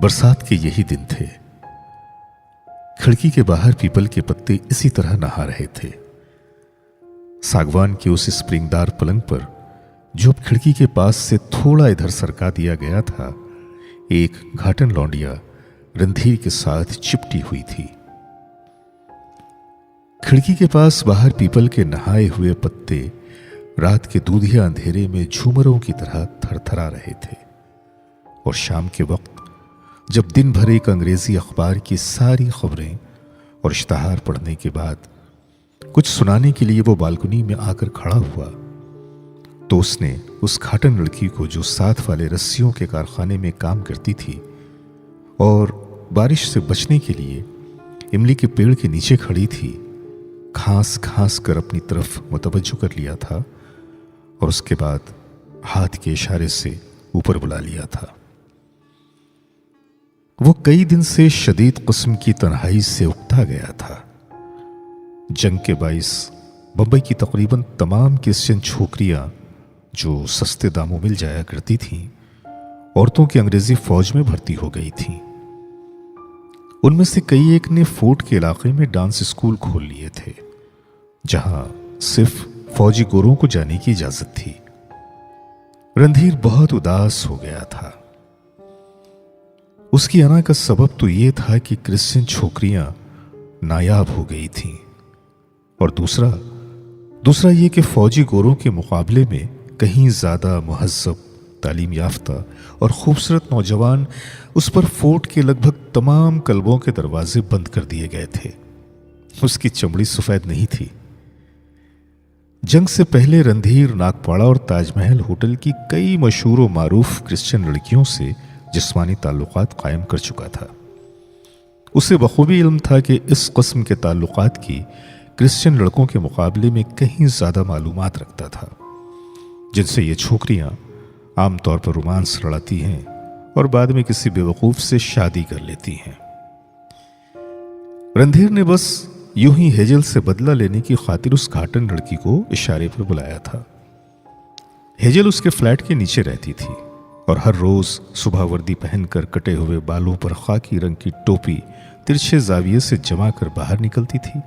बरसात के यही दिन थे। खिड़की के बाहर पीपल के पत्ते इसी तरह नहा रहे थे। सागवान के उस स्प्रिंगदार पलंग पर, जो अब खिड़की के पास से थोड़ा इधर सरका दिया गया था, एक घाटन लौंडिया रणधीर के साथ चिपटी हुई थी। खिड़की के पास बाहर पीपल के नहाए हुए पत्ते रात के दूधिया अंधेरे में झूमरों की तरह थरथरा रहे थे। और शाम के वक्त जब दिन भर एक अंग्रेजी अखबार की सारी खबरें और इश्तहार पढ़ने के बाद कुछ सुनाने के लिए वो बालकनी में आकर खड़ा हुआ, तो उसने उस घाटन लड़की को, जो साथ वाले रस्सियों के कारखाने में काम करती थी और बारिश से बचने के लिए इमली के पेड़ के नीचे खड़ी थी, घास घास कर अपनी तरफ मुतवज्जो कर लिया था और उसके बाद हाथ के इशारे से ऊपर बुला लिया था। वो कई दिन से शदीद किस्म की तन्हाई से उकता गया था। जंग के बाइस बंबई की तकरीबन तमाम क्रिश्चियन छोकरियां जो सस्ते दामों मिल जाया करती थीं, औरतों की अंग्रेजी फौज में भर्ती हो गई थीं। उनमें से कई एक ने फोर्ट के इलाके में डांस स्कूल खोल लिए थे, जहां सिर्फ फौजी गोरों को जाने की इजाजत थी। रणधीर बहुत उदास हो गया था। उसकी आना का सबब तो यह था कि क्रिश्चियन छोकरियां नायाब हो गई थीं, और दूसरा यह कि फौजी गोरों के मुकाबले में कहीं ज्यादा मुहज्जब, तालीम याफ्ता और खूबसूरत नौजवान उस पर फोर्ट के लगभग तमाम क्लबों के दरवाजे बंद कर दिए गए थे। उसकी चमड़ी सफेद नहीं थी। जंग से पहले रणधीर नागपाड़ा और ताजमहल होटल की कई मशहूर और मारूफ क्रिश्चियन लड़कियों से जिस्मानी ताल्लुकात कायम कर चुका था। उसे बखूबी इल्म था कि इस किस्म के ताल्लुकात की क्रिश्चियन लड़कों के मुकाबले में कहीं ज्यादा मालूमात रखता था, जिनसे ये छोकरियां आमतौर पर रोमांस लड़ाती हैं और बाद में किसी बेवकूफ से शादी कर लेती हैं। रणधीर ने बस यूं ही हेजल से बदला लेने की खातिर उस घाटन लड़की को इशारे पर बुलाया था। हेजल उसके फ्लैट के नीचे रहती थी और हर रोज सुबह वर्दी पहनकर कटे हुए बालों पर खाकी रंग की टोपी तिरछे जाविये से जमा कर बाहर निकलती थी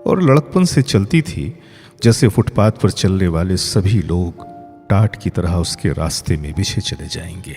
और लड़कपन से चलती थी जैसे फुटपाथ पर चलने वाले सभी लोग टाट की तरह उसके रास्ते में बिछे चले जाएंगे।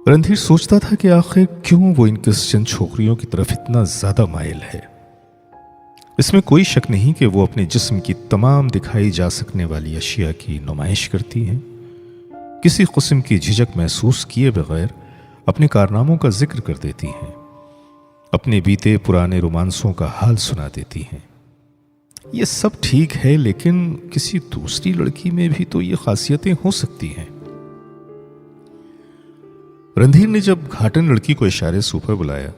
रणधीर सोचता था कि आखिर क्यों वो इन क्रिश्चियन छोकरियों की तरफ इतना ज्यादा माइल है। इसमें कोई शक नहीं कि वो अपने जिस्म की तमाम दिखाई जा सकने वाली अशिया की नुमाइश करती हैं, किसी किस्म की झिझक महसूस किए बगैर अपने कारनामों का जिक्र कर देती हैं, अपने बीते पुराने रोमांसों का हाल सुना देती हैं। ये सब ठीक है, लेकिन किसी दूसरी लड़की में भी तो ये खासियतें हो सकती हैं। रणधीर ने जब घाटन लड़की को इशारे से ऊपर बुलाया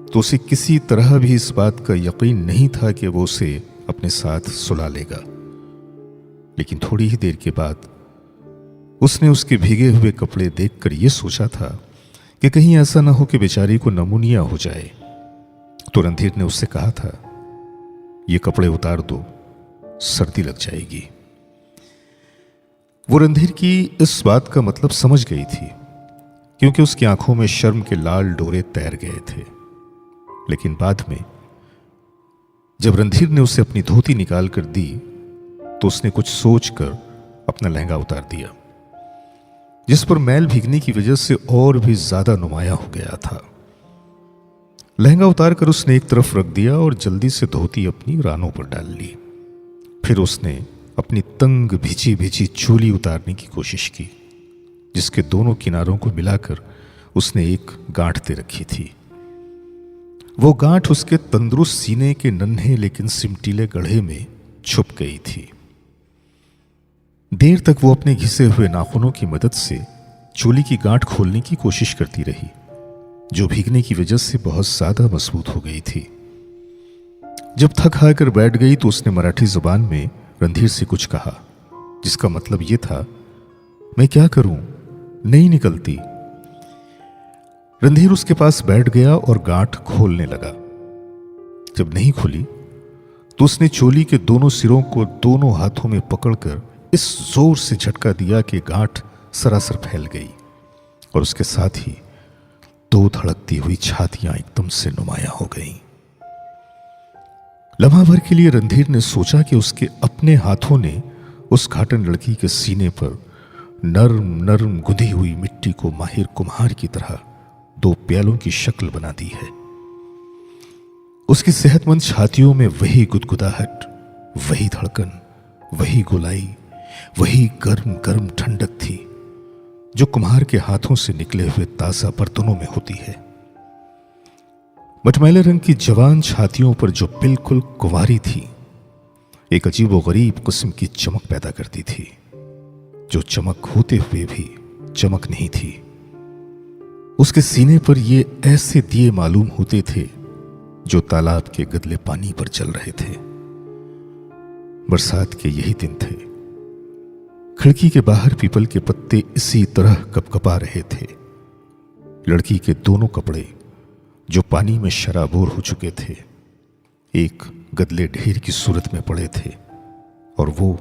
तो उसे किसी तरह भी इस बात का यकीन नहीं था कि वो उसे अपने साथ सुला लेगा। लेकिन थोड़ी ही देर के बाद उसने उसके भीगे हुए कपड़े देखकर यह सोचा था कि कहीं ऐसा ना हो कि बेचारी को नमूनिया हो जाए। तो रणधीर ने उससे कहा था, ये कपड़े उतार दो, सर्दी लग जाएगी। वो रणधीर की इस बात का मतलब समझ गई थी, क्योंकि उसकी आंखों में शर्म के लाल डोरे तैर गए थे। लेकिन बाद में जब रणधीर ने उसे अपनी धोती निकाल कर दी तो उसने कुछ सोचकर अपना लहंगा उतार दिया, जिस पर मैल भीगने की वजह से और भी ज्यादा नुमाया हो गया था। लहंगा उतार कर उसने एक तरफ रख दिया और जल्दी से धोती अपनी रानों पर डाल ली। फिर उसने अपनी तंग भिजी भिजी चोली उतारने की कोशिश की, जिसके दोनों किनारों को मिलाकर उसने एक गांठ दे रखी थी। वो गांठ उसके तंदुरुस्त सीने के नन्हे लेकिन सिमटीले गढ़े में छुप गई थी। देर तक वो अपने घिसे हुए नाखूनों की मदद से चोली की गांठ खोलने की कोशिश करती रही, जो भीगने की वजह से बहुत ज्यादा मजबूत हो गई थी। जब थक हार कर बैठ गई तो उसने मराठी जुबान में रणधीर से कुछ कहा, जिसका मतलब यह था, मैं क्या करूं, नहीं निकलती। रणधीर उसके पास बैठ गया और गांठ खोलने लगा। जब नहीं खुली तो उसने चोली के दोनों सिरों को दोनों हाथों में पकड़कर इस जोर से झटका दिया कि गांठ सरासर फैल गई और उसके साथ ही दो धड़कती हुई छातियां एकदम से नुमाया हो गईं। लम्हा भर के लिए रणधीर ने सोचा कि उसके अपने हाथों ने उस घाटन लड़की के सीने पर नर्म नर्म गुंधी हुई मिट्टी को माहिर कुम्हार की तरह दो प्यालों की शक्ल बना दी है। उसकी सेहतमंद छातियों में वही गुदगुदाहट, वही धड़कन, वही गोलाई, वही गर्म गर्म ठंडक थी जो कुम्हार के हाथों से निकले हुए ताजा बर्तनों में होती है। मटमैले रंग की जवान छातियों पर जो बिल्कुल कुंवारी थी, एक अजीबो गरीब किस्म की चमक पैदा करती थी, जो चमक होते हुए भी चमक नहीं थी। उसके सीने पर ये ऐसे दिए मालूम होते थे जो तालाब के गदले पानी पर चल रहे थे। बरसात के यही दिन थे। खिड़की के बाहर पीपल के पत्ते इसी तरह कपकपा रहे थे। लड़की के दोनों कपड़े जो पानी में शराबोर हो चुके थे, एक गदले ढेर की सूरत में पड़े थे और वो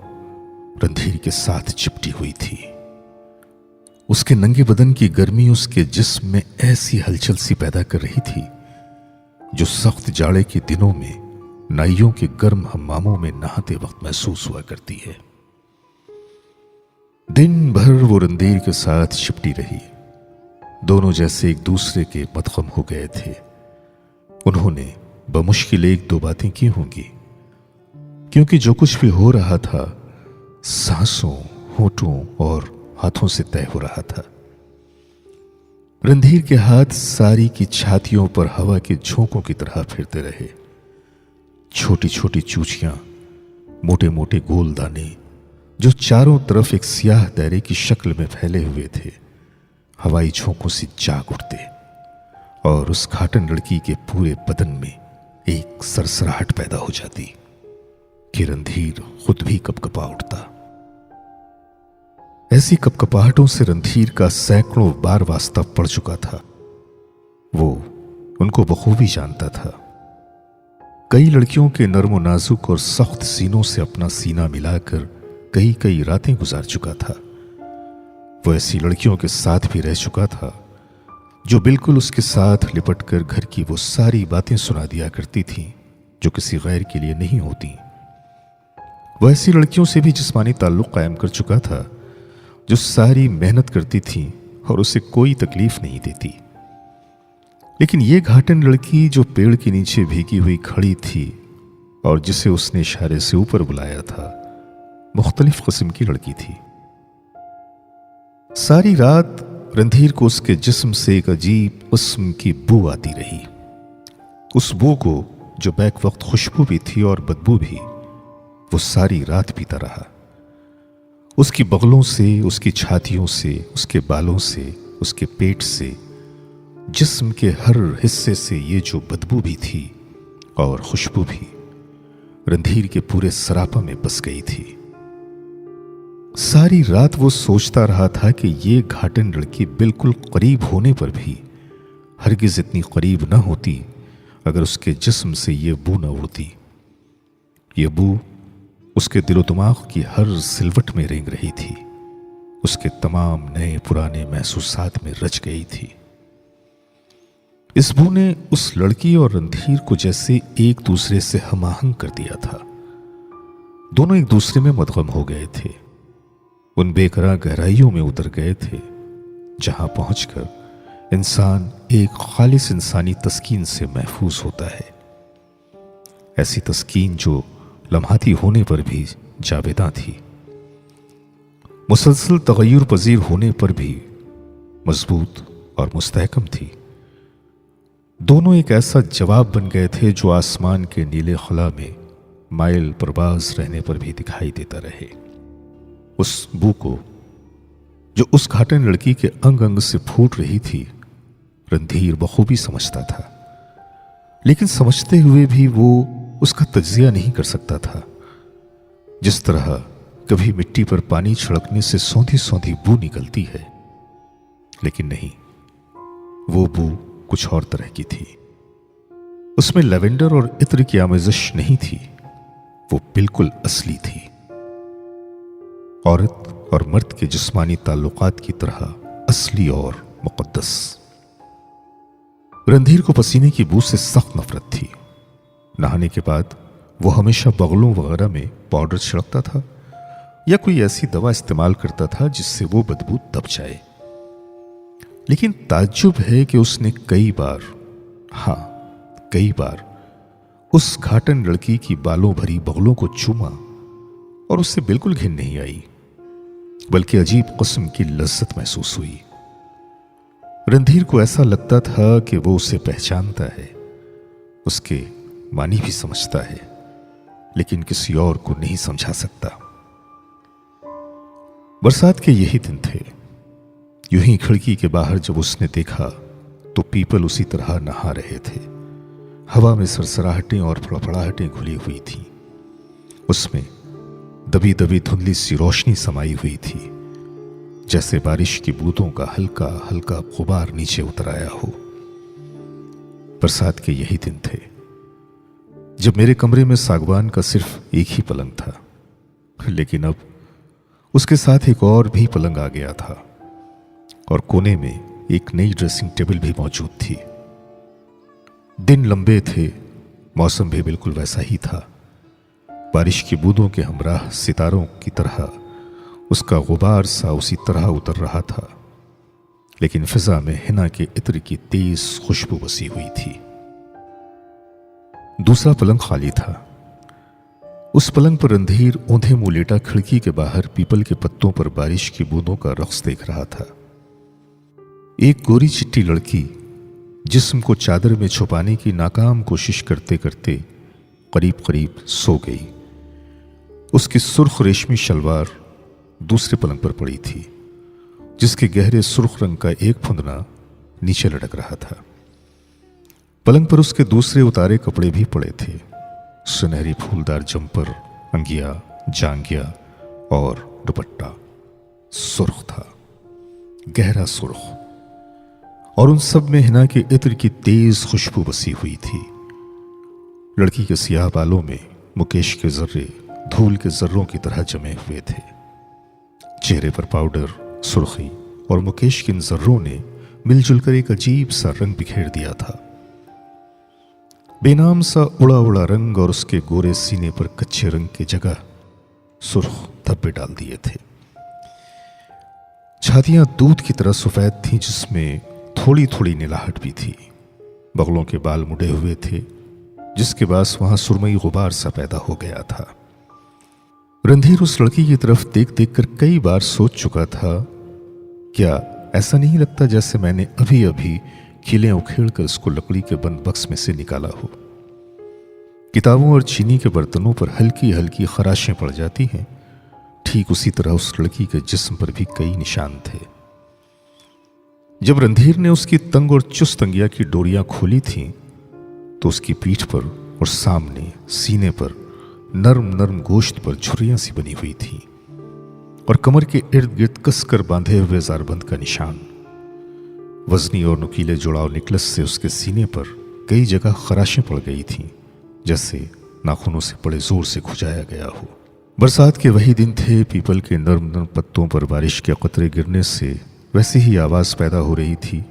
रणधीर के साथ चिपटी हुई थी। उसके नंगे बदन की गर्मी उसके जिस्म में ऐसी हलचल सी पैदा कर रही थी जो सख्त जाड़े के दिनों में नाइयों के गर्म हम्मामों में नहाते वक्त महसूस हुआ करती है। दिन भर वो रणधीर के साथ चिपटी रही। दोनों जैसे एक दूसरे के मतगम हो गए थे। उन्होंने बमुश्किल एक दो बातें की होंगी, क्योंकि जो कुछ भी हो रहा था सांसों, होठों और हाथों से तय हो रहा था। रणधीर के हाथ सारी की छातियों पर हवा के झोंकों की तरह फिरते रहे। छोटी छोटी चूचियां, मोटे मोटे गोल दाने जो चारों तरफ एक स्याह दायरे की शक्ल में फैले हुए थे, हवाई झोंकों से जाग उठते और उस घाटन लड़की के पूरे बदन में एक सरसराहट पैदा हो जाती कि रणधीर खुद भी कपकपा उठता। ऐसी कपकपाहटों से रणधीर का सैकड़ों बार वास्ता पड़ चुका था। वो उनको बखूबी जानता था। कई लड़कियों के नर्म नाजुक और सख्त सीनों से अपना सीना मिलाकर कई कई रातें गुजार चुका था। वो ऐसी लड़कियों के साथ भी रह चुका था जो बिल्कुल उसके साथ लिपटकर घर की वो सारी बातें सुना दिया करती थीं जो किसी गैर के लिए नहीं होती। वो ऐसी लड़कियों से भी जिस्मानी ताल्लुक कायम कर चुका था जो सारी मेहनत करती थीं और उसे कोई तकलीफ नहीं देती। लेकिन ये घाटन लड़की जो पेड़ के नीचे भीगी हुई खड़ी थी और जिसे उसने इशारे से ऊपर बुलाया था, मुख्तलिफ किस्म की लड़की थी। सारी रात रणधीर को उसके जिस्म से एक अजीब किस्म की बू आती रही। उस बू को जो बैक वक्त खुशबू भी थी और बदबू भी, वो सारी रात पीता रहा। उसकी बगलों से, उसकी छातियों से, उसके बालों से, उसके पेट से, जिस्म के हर हिस्से से ये जो बदबू भी थी और खुशबू भी रणधीर के पूरे सरापा में बस गई थी। सारी रात वो सोचता रहा था कि ये घाटन लड़की बिल्कुल करीब होने पर भी हरगिज इतनी करीब न होती अगर उसके जिस्म से ये बू न उड़ती। ये बू उसके दिलो दिमाग की हर सिलवट में रेंग रही थी, उसके तमाम नए पुराने महसूसात में रच गई थी। इस बू ने उस लड़की और रणधीर को जैसे एक दूसरे से हमाहंग कर दिया था। दोनों एक दूसरे में मदगम हो गए थे, उन बेकरार गहराइयों में उतर गए थे जहां पहुंचकर इंसान एक खालिस इंसानी तस्कीन से महफूज होता है। ऐसी तस्कीन जो लम्हाती होने पर भी जावेदा थी, मुसलसल तगय्युर पजीर होने पर भी मजबूत और मुस्तहकम थी। दोनों एक ऐसा जवाब बन गए थे जो आसमान के नीले खला में माइल परवाज रहने पर भी दिखाई देता रहे। उस बू को जो उस घाटन लड़की के अंग अंग से फूट रही थी, रणधीर बखूबी समझता था, लेकिन समझते हुए भी वो उसका तज्जिया नहीं कर सकता था। जिस तरह कभी मिट्टी पर पानी छिड़कने से सौंधी सौंधी बू निकलती है, लेकिन नहीं, वो बू कुछ और तरह की थी। उसमें लैवेंडर और इत्र की आमेज़िश नहीं थी, वो बिल्कुल असली थी। औरत और मर्द के जिस्मानी ताल्लुकात की तरह असली और मुकद्दस। रणधीर को पसीने की बू से सख्त नफरत थी। नहाने के बाद वो हमेशा बगलों वगैरह में पाउडर छिड़कता था या कोई ऐसी दवा इस्तेमाल करता था जिससे वो बदबू दब जाए। लेकिन ताज्जुब है कि उसने कई बार उस घाटन लड़की की बालों भरी बगलों को चूमा और उससे बिल्कुल घिन नहीं आई, बल्कि अजीब किस्म की लज्जत महसूस हुई। रणधीर को ऐसा लगता था कि वो उसे पहचानता है, उसके मानी भी समझता है, लेकिन किसी और को नहीं समझा सकता। बरसात के यही दिन थे। यूं ही खिड़की के बाहर जब उसने देखा तो पीपल उसी तरह नहा रहे थे। हवा में सरसराहटें और फड़फड़ाहटें घुली हुई थीं। उसमें दबी दबी धुंधली सी रोशनी समाई हुई थी, जैसे बारिश की बूंदों का हल्का हल्का गुबार नीचे उतर आया हो। बरसात के यही दिन थे जब मेरे कमरे में सागवान का सिर्फ एक ही पलंग था, लेकिन अब उसके साथ एक और भी पलंग आ गया था और कोने में एक नई ड्रेसिंग टेबल भी मौजूद थी। दिन लंबे थे, मौसम भी बिल्कुल वैसा ही था। बारिश की बूंदों के हमराह सितारों की तरह उसका गुबार सा उसी तरह उतर रहा था, लेकिन फिजा में हिना के इत्र की तेज खुशबू बसी हुई थी। दूसरा पलंग खाली था। उस पलंग पर रणधीर औंधे मुंह लेटा खिड़की के बाहर पीपल के पत्तों पर बारिश की बूंदों का रक्स देख रहा था। एक गोरी चिट्टी लड़की जिस्म को चादर में छुपाने की नाकाम कोशिश करते करते करीब करीब सो गई। उसकी सुर्ख रेशमी शलवार दूसरे पलंग पर पड़ी थी, जिसके गहरे सुर्ख रंग का एक फुंदना नीचे लटक रहा था। पलंग पर उसके दूसरे उतारे कपड़े भी पड़े थे। सुनहरी फूलदार जंपर, अंगिया, जांगिया और दुपट्टा सुर्ख था, गहरा सुर्ख, और उन सब में हिना के इत्र की तेज खुशबू बसी हुई थी। लड़की के सियाह बालों में मुकेश के जर्रे धूल के जर्रों की तरह जमे हुए थे। चेहरे पर पाउडर, सुर्खी और मुकेश के इन जर्रों ने मिलजुल कर एक अजीब सा रंग बिखेर दिया था। बेनाम सा उड़ा उड़ा रंग, और उसके गोरे सीने पर कच्चे रंग की जगह सुर्ख धब्बे डाल दिए थे। छातियां दूध की तरह सफेद थीं, जिसमें थोड़ी थोड़ी नीलाहट भी थी। बगलों के बाल मुड़े हुए थे, जिसके पास वहां सुरमई गुबार सा पैदा हो गया था। रणधीर उस लड़की की तरफ देख देख कर कई बार सोच चुका था, क्या ऐसा नहीं लगता जैसे मैंने अभी अभी कीलें उखेड़ कर उसको लकड़ी के बंद बक्स में से निकाला हो। किताबों और चीनी के बर्तनों पर हल्की हल्की खराशें पड़ जाती हैं, ठीक उसी तरह उस लड़की के जिस्म पर भी कई निशान थे। जब रणधीर ने उसकी तंग और चुस्त अंगिया की डोरियां खोली थीं, तो उसकी पीठ पर और सामने सीने पर नर्म नर्म गोश्त पर झुर्रियां सी बनी हुई थी, और कमर के इर्द गिर्द कसकर बांधे हुए जारबंद का निशान। वजनी और नुकीले जुड़ाव नेकलेस से उसके सीने पर कई जगह खराशें पड़ गई थीं, जैसे नाखूनों से बड़े जोर से खुजाया गया हो। बरसात के वही दिन थे। पीपल के नर्म नर्म पत्तों पर बारिश के कतरे गिरने से वैसी ही आवाज पैदा हो रही थी,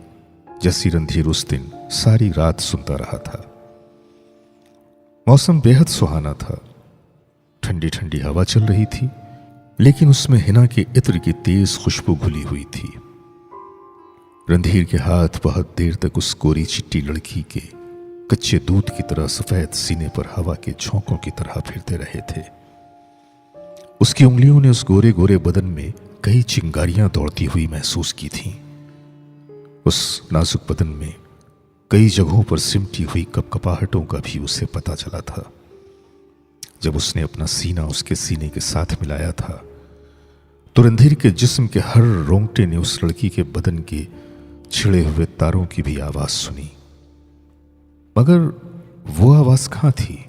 जैसी रणधीर उस दिन सारी रात सुनता रहा था। मौसम बेहद सुहाना था। ठंडी ठंडी हवा चल रही थी, लेकिन उसमें हिना के इत्र की तेज खुशबू घुली हुई थी। रणधीर के हाथ बहुत देर तक उस गोरी चिट्टी लड़की के कच्चे दूध की तरह सफेद सीने पर हवा के झोंकों की तरह फिरते रहे थे। उसकी उंगलियों ने उस गोरे गोरे बदन में कई चिंगारियां दौड़ती हुई महसूस की थीं। उस नाजुक बदन में कई जगहों पर सिमटी हुई कपकपाहटों का भी उसे पता चला था। जब उसने अपना सीना उसके सीने के साथ मिलाया था, तो रणधीर के जिस्म के हर रोंगटे ने उस लड़की के बदन के छिड़े हुए तारों की भी आवाज सुनी। मगर वो आवाज कहां थी?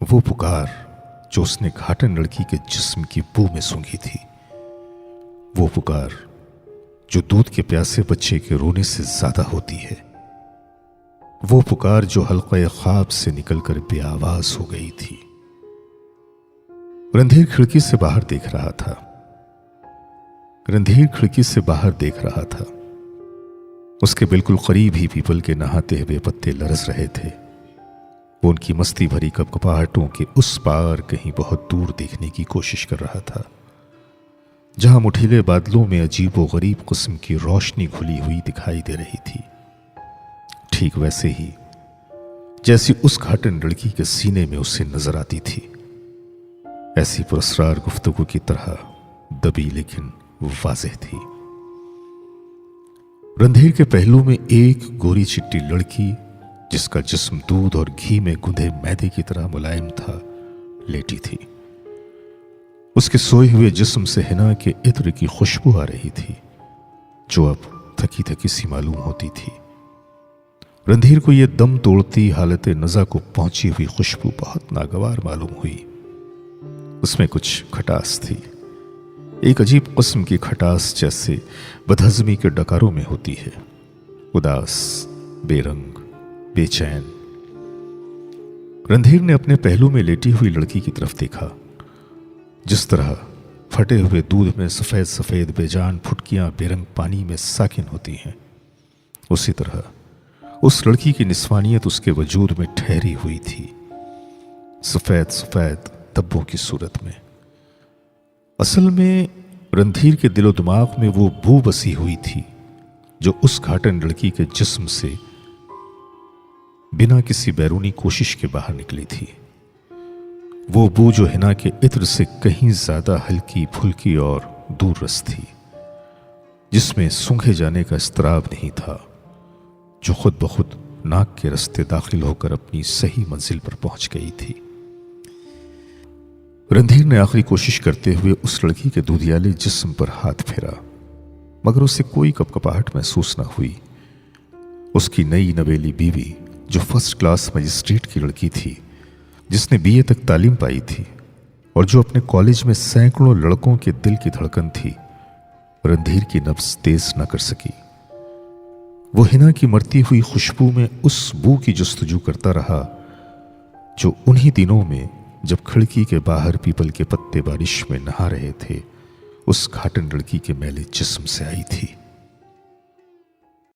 वो पुकार जो उसने घाटन लड़की के जिस्म की बू में सूंघी थी, वो पुकार जो दूध के प्यासे बच्चे के रोने से ज्यादा होती है, वो पुकार जो हल्क़े ख्वाब से निकलकर बेआवाज हो गई थी। रणधीर खिड़की से बाहर देख रहा था। उसके बिल्कुल करीब ही पीपल के नहाते हुए पत्ते लरस रहे थे। वो उनकी मस्ती भरी कपकपाहटों के उस पार कहीं बहुत दूर देखने की कोशिश कर रहा था, जहां मुठीले बादलों में अजीब व गरीब किस्म की रोशनी घुली हुई दिखाई दे रही थी। ठीक वैसे ही जैसी उस घाटन लड़की के सीने में उसे नजर आती थी, ऐसी पुरस्कार गुफ्तगू की तरह दबी लेकिन वाज़ेह थी। रंधीर के पहलू में एक गोरी चिट्टी लड़की, जिसका जिस्म दूध और घी में गुंधे मैदे की तरह मुलायम था, लेटी थी। उसके सोए हुए जिस्म से हिना के इत्र की खुशबू आ रही थी, जो अब थकी थकी सी मालूम होती थी। रंधीर को यह दम तोड़ती हालत नज़ा को पहुंची हुई खुशबू बहुत नागवार मालूम हुई। उसमें कुछ खटास थी, एक अजीब किस्म की खटास जैसे बदहजमी के डकारों में होती है, उदास, बेरंग, बेचैन। रंधीर ने अपने पहलू में लेटी हुई लड़की की तरफ देखा। जिस तरह फटे हुए दूध में सफेद सफेद बेजान फुटकियां बेरंग पानी में साकिन होती हैं, उसी तरह उस लड़की की निस्वानियत उसके वजूद में ठहरी हुई थी, सफेद सफेद धब्बों की सूरत में। असल में रंधीर के दिलो दिमाग में वो बू बसी हुई थी, जो उस घाटन लड़की के जिस्म से बिना किसी बैरूनी कोशिश के बाहर निकली थी। वो बू जो हिना के इत्र से कहीं ज्यादा हल्की फुल्की और दूर रस थी, जिसमें सूंघे जाने का इस्तराब नहीं था, जो खुद ब खुद नाक के रास्ते दाखिल होकर अपनी सही मंजिल पर पहुंच गई थी। रंधीर ने आखिरी कोशिश करते हुए उस लड़की के दूधियाले जिस्म पर हाथ फेरा, मगर उसे कोई कपकपाहट महसूस न हुई। उसकी नई नवेली बीवी, जो फर्स्ट क्लास मजिस्ट्रेट की लड़की थी, जिसने बीए तक तालीम पाई थी और जो अपने कॉलेज में सैकड़ों लड़कों के दिल की धड़कन थी, रंधीर की नब्ज तेज न कर सकी। वो हिना की मरती हुई खुशबू में उस बू की जुस्तजू करता रहा, जो उन्हीं दिनों में जब खिड़की के बाहर पीपल के पत्ते बारिश में नहा रहे थे, उस घाटन लड़की के मैले जिस्म से आई थी।